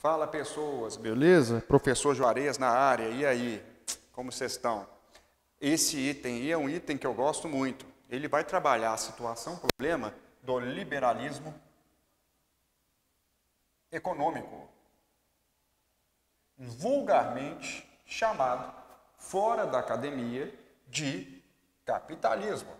Fala, pessoas, beleza? Professor Juarez na área, e aí? Como vocês estão? Esse item aí é um item que eu gosto muito. Ele vai trabalhar a situação, problema do liberalismo econômico, vulgarmente chamado, fora da academia, de capitalismo,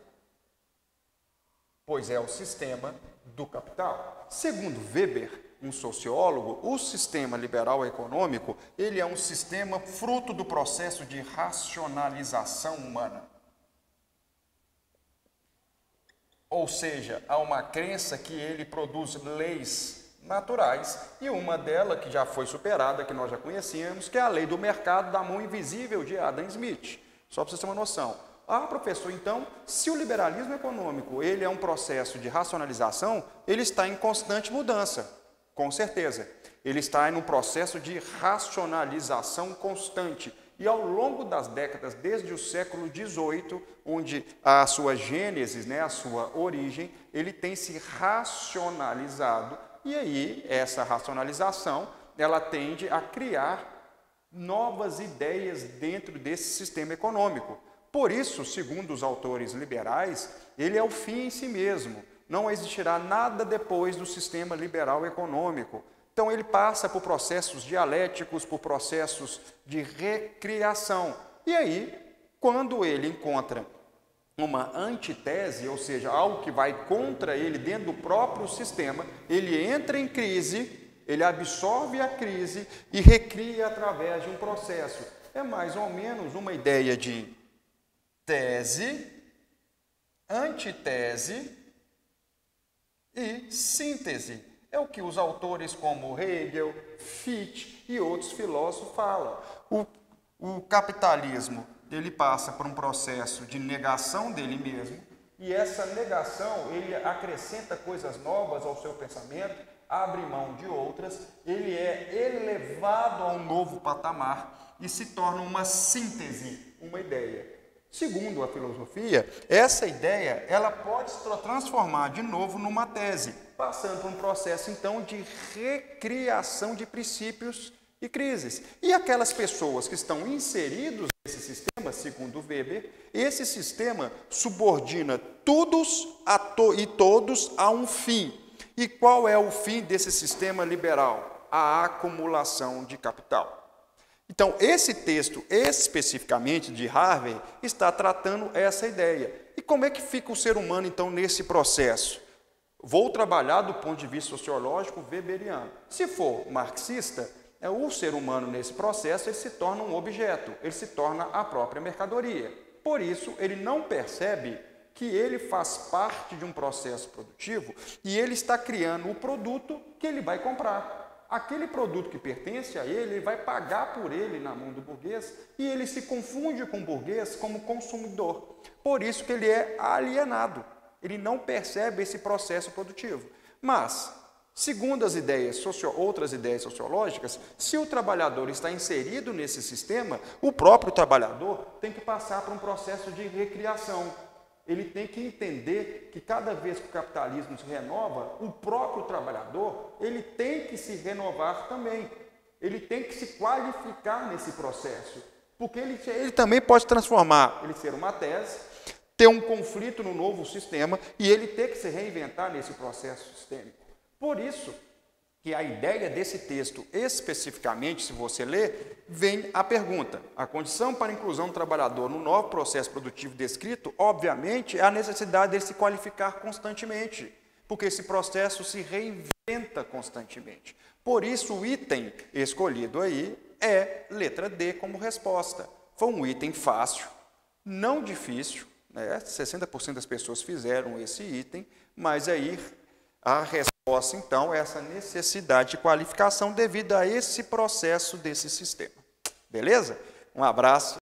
pois é o sistema do capital. Segundo Weber, um sociólogo, o sistema liberal econômico, ele é um sistema fruto do processo de racionalização humana. Ou seja, há uma crença que ele produz leis naturais, e uma delas, que já foi superada, que nós já conhecíamos, que é a lei do mercado da mão invisível de Adam Smith. Só para vocês terem uma noção. Ah, professor, então, se o liberalismo econômico ele é um processo de racionalização, ele está em constante mudança. Com certeza. Ele está em um processo de racionalização constante. E ao longo das décadas, desde o século XVIII, onde a sua gênese, a sua origem, ele tem se racionalizado. E aí, essa racionalização, ela tende a criar novas ideias dentro desse sistema econômico. Por isso, segundo os autores liberais, ele é o fim em si mesmo. Não existirá nada depois do sistema liberal econômico. Então, ele passa por processos dialéticos, por processos de recriação. E aí, quando ele encontra uma antitese, ou seja, algo que vai contra ele dentro do próprio sistema, ele entra em crise, ele absorve a crise e recria através de um processo. É mais ou menos uma ideia de tese, antitese e síntese. É o que os autores como Hegel, Fichte e outros filósofos falam. O capitalismo, ele passa por um processo de negação dele mesmo, e essa negação, ele acrescenta coisas novas ao seu pensamento, abre mão de outras, ele é elevado a um novo patamar e se torna uma síntese, uma ideia. Segundo a filosofia, essa ideia ela pode se transformar de novo numa tese, passando por um processo, então, de recriação de princípios e crises. E aquelas pessoas que estão inseridos nesse sistema, segundo Weber, esse sistema subordina todos e todos a um fim. E qual é o fim desse sistema liberal? A acumulação de capital. Então, esse texto, especificamente de Harvey, está tratando essa ideia. E como é que fica o ser humano, então, nesse processo? Vou trabalhar do ponto de vista sociológico weberiano. Se for marxista, o ser humano, nesse processo, ele se torna um objeto, ele se torna a própria mercadoria. Por isso, ele não percebe que ele faz parte de um processo produtivo e ele está criando o produto que ele vai comprar. Aquele produto que pertence a ele, ele vai pagar por ele na mão do burguês e ele se confunde com o burguês como consumidor. Por isso que ele é alienado, ele não percebe esse processo produtivo. Mas, segundo as ideias outras ideias sociológicas, se o trabalhador está inserido nesse sistema, o próprio trabalhador tem que passar por um processo de recriação. Ele tem que entender que cada vez que o capitalismo se renova, o próprio trabalhador, ele tem que se renovar também. Ele tem que se qualificar nesse processo. Porque ele também pode transformar, ele ser uma tese, ter um conflito no novo sistema e ele ter que se reinventar nesse processo sistêmico. Por isso que a ideia desse texto, especificamente, se você ler, vem a pergunta. A condição para a inclusão do trabalhador no novo processo produtivo descrito, obviamente, é a necessidade dele se qualificar constantemente, porque esse processo se reinventa constantemente. Por isso, o item escolhido aí é letra D como resposta. Foi um item fácil, não difícil, 60% das pessoas fizeram esse item, mas aí a resposta, então, é essa necessidade de qualificação devido a esse processo desse sistema. Beleza? Um abraço.